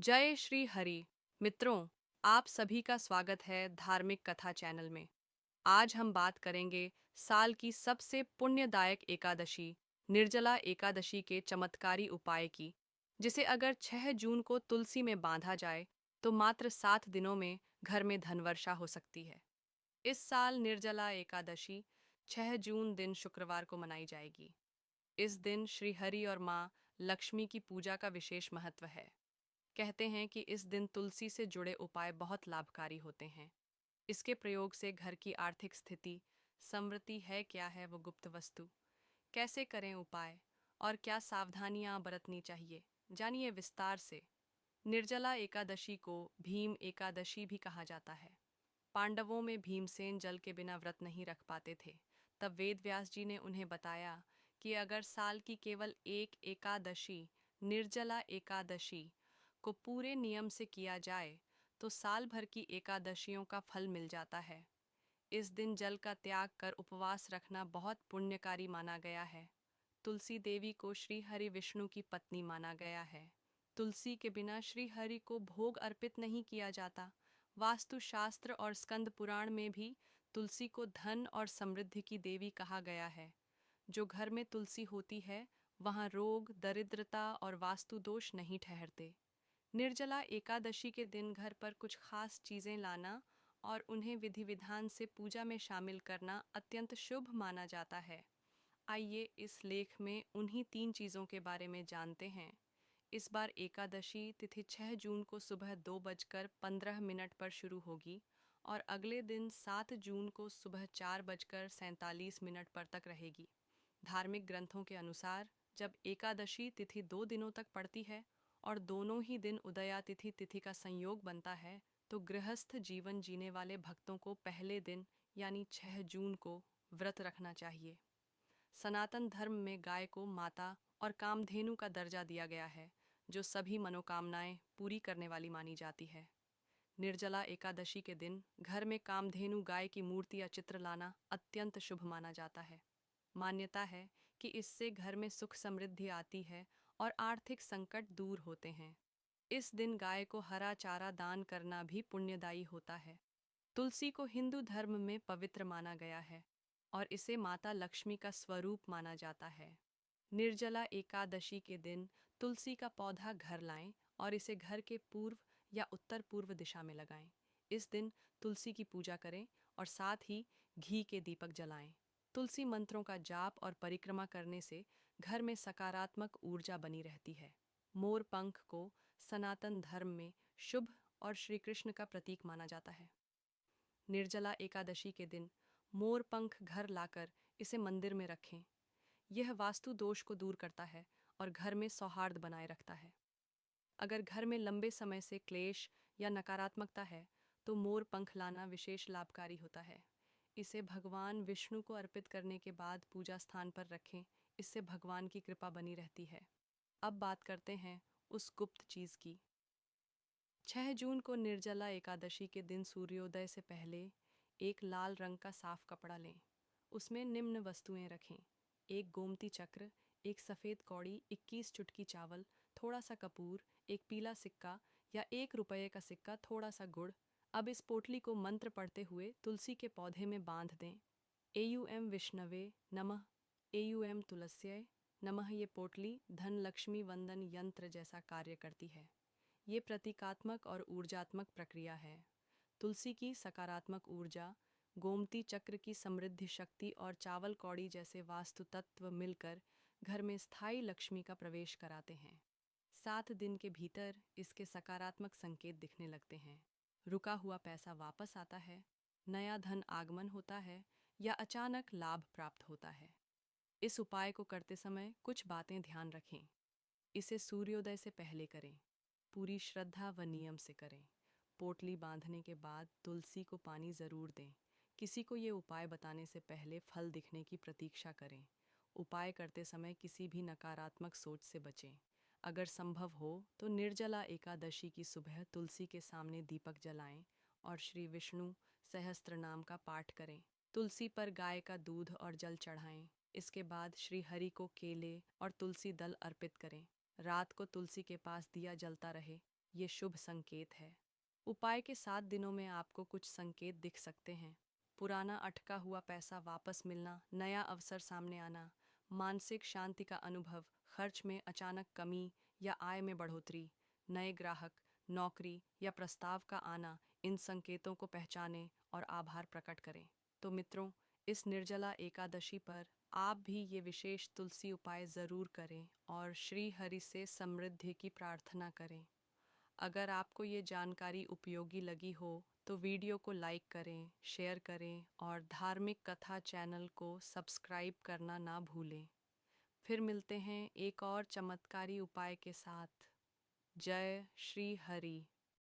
जय श्री हरि। मित्रों, आप सभी का स्वागत है धार्मिक कथा चैनल में। आज हम बात करेंगे साल की सबसे पुण्यदायक एकादशी, निर्जला एकादशी के चमत्कारी उपाय की, जिसे अगर 6 जून को तुलसी में बांधा जाए तो मात्र 7 दिनों में घर में धनवर्षा हो सकती है। इस साल निर्जला एकादशी 6 जून दिन शुक्रवार को मनाई जाएगी। इस दिन श्री हरि और माँ लक्ष्मी की पूजा का विशेष महत्व है। कहते हैं कि इस दिन तुलसी से जुड़े उपाय बहुत लाभकारी होते हैं। इसके प्रयोग से घर की आर्थिक स्थिति, समृद्धि है क्या है वो गुप्त वस्तु, कैसे करें उपाय और क्या सावधानियां बरतनी चाहिए, जानिए विस्तार से। निर्जला एकादशी को भीम एकादशी भी कहा जाता है। पांडवों में भीमसेन जल के बिना व्रत नहीं रख पाते थे। तब वेद व्यास जी ने उन्हें बताया कि अगर साल की केवल एक एकादशी, निर्जला एकादशी को पूरे नियम से किया जाए तो साल भर की एकादशियों का फल मिल जाता है। इस दिन जल का त्याग कर उपवास रखना बहुत पुण्यकारी माना गया है। तुलसी देवी को श्री हरि विष्णु की पत्नी माना गया है। तुलसी के बिना श्री हरि को भोग अर्पित नहीं किया जाता। वास्तु शास्त्र और स्कंद पुराण में भी तुलसी को धन और समृद्धि की देवी कहा गया है। जो घर में तुलसी होती है वहाँ रोग, दरिद्रता और वास्तु दोष नहीं ठहरते। निर्जला एकादशी के दिन घर पर कुछ खास चीजें लाना और उन्हें विधि विधान से पूजा में शामिल करना अत्यंत शुभ माना जाता है। आइए इस लेख में उन्हीं 3 चीज़ों के बारे में जानते हैं। इस बार एकादशी तिथि 6 जून को सुबह 2:15 पर शुरू होगी और अगले दिन 7 जून को सुबह 4:47 पर तक रहेगी। धार्मिक ग्रंथों के अनुसार जब एकादशी तिथि 2 दिनों तक पड़ती है और दोनों ही दिन उदया तिथि तिथि का संयोग बनता है तो गृहस्थ जीवन जीने वाले भक्तों को पहले दिन यानी 6 जून को व्रत रखना चाहिए। सनातन धर्म में गाय को माता और कामधेनु का दर्जा दिया गया है, जो सभी मनोकामनाएं पूरी करने वाली मानी जाती है। निर्जला एकादशी के दिन घर में कामधेनु गाय की मूर्ति या चित्र लाना अत्यंत शुभ माना जाता है। मान्यता है कि इससे घर में सुख समृद्धि आती है और आर्थिक संकट दूर होते हैं। इस दिन गाय को हरा चारा दान करना भी पुण्यदायी होता है। तुलसी को हिंदू धर्म में पवित्र माना गया है और इसे माता लक्ष्मी का स्वरूप माना जाता है। निर्जला एकादशी के दिन तुलसी का पौधा घर लाएं और इसे घर के पूर्व या उत्तर पूर्व दिशा में लगाएं। इस दिन तुलसी की पूजा करें और साथ ही घी के दीपक जलाएं। तुलसी मंत्रों का जाप और परिक्रमा करने से घर में सकारात्मक ऊर्जा बनी रहती है। मोर पंख को सनातन धर्म में शुभ और श्री कृष्ण का प्रतीक माना जाता है। निर्जला एकादशी के दिन मोर पंख घर लाकर इसे मंदिर में रखें। यह वास्तु दोष को दूर करता है और घर में सौहार्द बनाए रखता है। अगर घर में लंबे समय से क्लेश या नकारात्मकता है तो मोर पंख लाना विशेष लाभकारी होता है। इसे भगवान विष्णु को अर्पित करने के बाद पूजा स्थान पर रखें। इससे भगवान की कृपा बनी रहती है। अब बात करते हैं उस गुप्त चीज की। 6 जून को निर्जला एकादशी के दिन सूर्योदय से पहले एक लाल रंग का साफ कपड़ा लें। उसमें निम्न वस्तुएं रखें: एक गोमती चक्र, एक सफ़ेद कौड़ी, 21 चुटकी चावल, थोड़ा सा कपूर, एक पीला सिक्का या 1 रुपये का सिक्का, थोड़ा सा गुड़। अब इस पोटली को मंत्र पढ़ते हुए तुलसी के पौधे में बांध दें। एयुएम विष्णवे नमः, एयुएम तुलस्यै नमः। ये पोटली धन लक्ष्मी वंदन यंत्र जैसा कार्य करती है। ये प्रतीकात्मक और ऊर्जात्मक प्रक्रिया है। तुलसी की सकारात्मक ऊर्जा, गोमती चक्र की समृद्धि शक्ति और चावल कौड़ी जैसे वास्तु तत्व मिलकर घर में स्थायी लक्ष्मी का प्रवेश कराते हैं। 7 दिन के भीतर इसके सकारात्मक संकेत दिखने लगते हैं। रुका हुआ पैसा वापस आता है, नया धन आगमन होता है या अचानक लाभ प्राप्त होता है। इस उपाय को करते समय कुछ बातें ध्यान रखें। इसे सूर्योदय से पहले करें। पूरी श्रद्धा व नियम से करें। पोटली बांधने के बाद तुलसी को पानी ज़रूर दें। किसी को ये उपाय बताने से पहले फल दिखने की प्रतीक्षा करें। उपाय करते समय किसी भी नकारात्मक सोच से बचें। अगर संभव हो तो निर्जला एकादशी की सुबह तुलसी के सामने दीपक जलाएं और श्री विष्णु सहस्त्र नाम का पाठ करें। तुलसी पर गाय का दूध और जल चढ़ाएं। इसके बाद श्री हरि को केले और तुलसी दल अर्पित करें। रात को तुलसी के पास दिया जलता रहे। ये शुभ संकेत है। उपाय के 7 दिनों में आपको कुछ संकेत दिख सकते हैं। पुराना अटका हुआ पैसा वापस मिलना, नया अवसर सामने आना, मानसिक शांति का अनुभव, खर्च में अचानक कमी या आय में बढ़ोतरी, नए ग्राहक, नौकरी या प्रस्ताव का आना। इन संकेतों को पहचानें और आभार प्रकट करें। तो मित्रों, इस निर्जला एकादशी पर आप भी ये विशेष तुलसी उपाय ज़रूर करें और श्री हरि से समृद्धि की प्रार्थना करें। अगर आपको ये जानकारी उपयोगी लगी हो तो वीडियो को लाइक करें, शेयर करें और धार्मिक कथा चैनल को सब्सक्राइब करना ना भूलें। फिर मिलते हैं एक और चमत्कारी उपाय के साथ। जय श्री हरि।